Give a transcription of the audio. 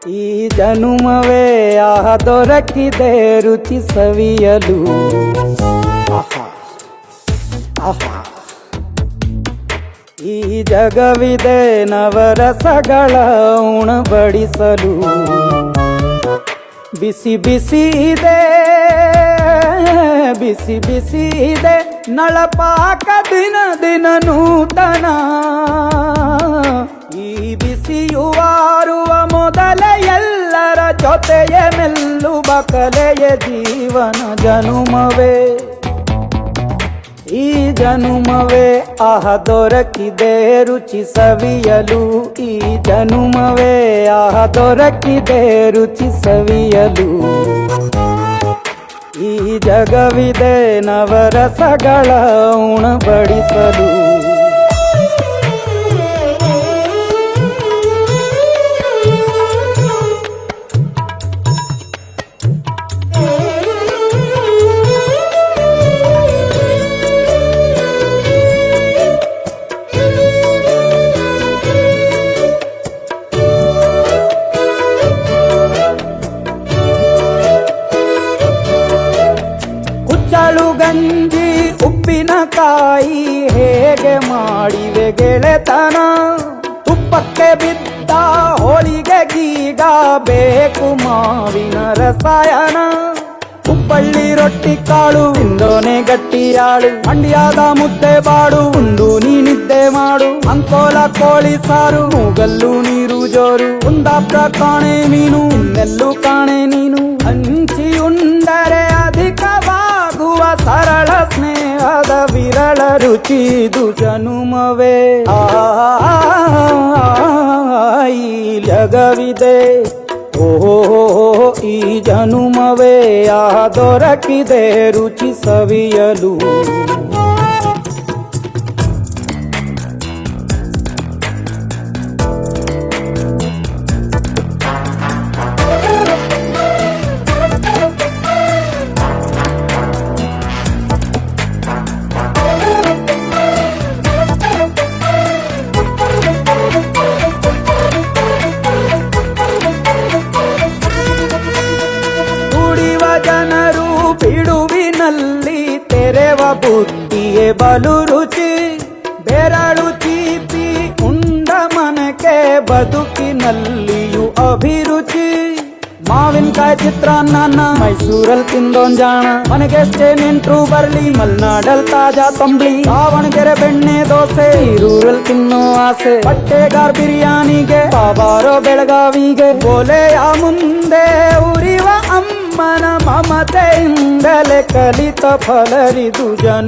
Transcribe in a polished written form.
ಈ ಜನುಮವೇ ದೊರಕಿದೆ ರುಚಿ ಸವಿಯಲು. ಆಹಾ ಆಹಾ, ಈ ಜಗವಿದೆ ನವರಸಗಳ ಉಣಬಡಿಸಲು. ಬಿಸಿ ಬಿಸಿ ಇದೆ, ಬಿಸಿ ಬಿಸಿ ಇದೆ ನಳಪಾಕ ದಿನ ದಿನ ನೂತನ. ಈ ಬಿಸಿಯುವಾರುವ ಮೊದಲೇ ಎಲ್ಲರ ಜೊತೆಯ ಮೆಲ್ಲುವ ಕಲೆಯ ಜೀವನ ಜನುಮವೇ. ಈ ಜನುಮವೇ ದೊರಕಿದೆ ರುಚಿ ಸವಿಯಲು. ಈ ಜನುಮವೇ ದೊರಕಿದೆ ರುಚಿ ಸವಿಯಲು. ಈ ಜಗವಿದೆ ನವರಸಗಳ ಉಣಬಡಿಸಲು. ಕುಚ್ಚಲು ಗಂಜಿ ಉಪ್ಪಿನಕಾಯಿ ಹೇಗೆ ಮಾಡಿವೆ ಗೆಳೆತನ. ತುಪ್ಪಕ್ಕೆ ಬಿದ್ದ ಹೋಳಿಗೆ ಗೀಗ ಬೇಕು ಮಾವಿನ ರಸಾಯನ. ಹುಬ್ಬಳ್ಳಿ ರೊಟ್ಟಿ ಕಾಳು ಇಂದೋನೆ ಗಟ್ಟಿಯಾಳು. ಮಂಡ್ಯದ ಮುದ್ದೆ ಬಾಡು ಉಂಡು ನೀನಿದ್ದೆ ಮಾಡು. ಅಂಕೋಲ ಕೋಳಿ ಸಾರು ಮೂಗಲ್ಲು ನೀರು ಜೋರು. ಕುಂದಾಪುರ ಕಾಣೆ ಮೀನು ಇನ್ನೆಲ್ಲೂ ಕಾಣೆ ನೀನು. ಹಂಚಿ ಉಂಡರೆ ಅಧಿಕವಾಗುವ ಸರಳ ಸ್ನೇಹದ ವಿರಳ ರುಚಿದು ಜನುಮವೇ. ಈ ಜಗವಿದೆ ಓಹೋ ಈ ಜನುಮವೇ ದೊರಕಿದೆ ರುಚಿ ಸವಿಯಲು. ಜನರು ಬಿಡುವಿನಲ್ಲಿ ತೆರೆವ ಬುದ್ಧಿಯೇ ಬಲು ರುಚಿ. ಬೆರಳು ಚೀಪಿ ಉಂಡ ಮನಕ್ಕೆ ಬದುಕಿನಲ್ಲಿಯೂ ಅಭಿರುಚಿ. ಮಾವಿನಕಾಯಿ ಚಿತ್ರಾನ್ನ ಮೈಸೂರಲ್ಲಿ ತಿಂದೋನ್ ಜಾಣ. ಮನೆಗೆಷ್ಟೇ ನೆಂಟ್ರು ಬರ್ಲಿ ಮಲ್ನಾಡಲ್ ತಾಜಾ ತಂಬ್ಳಿ. ದಾವಣಗೆರೆ ಬೆಣ್ಣೆ ದೋಸೆ ಈರೂರಲ್ಲಿ ತಿನ್ನೋ ಆಸೆ. ಬಟ್ಟೆಗಾರ್ ಬಿರಿಯಾನಿಗೆ ಬಾಬಾರೋ ಬೆಳಗಾವಿಗೆ. ಗೋಲೆಯ ಮುಂದೆ ಉರಿವ ಅಮ್ಮನ ಮಮತೆಯಿಂದಲೇ ಕಲಿತ ಫಲರಿದು ಜನು.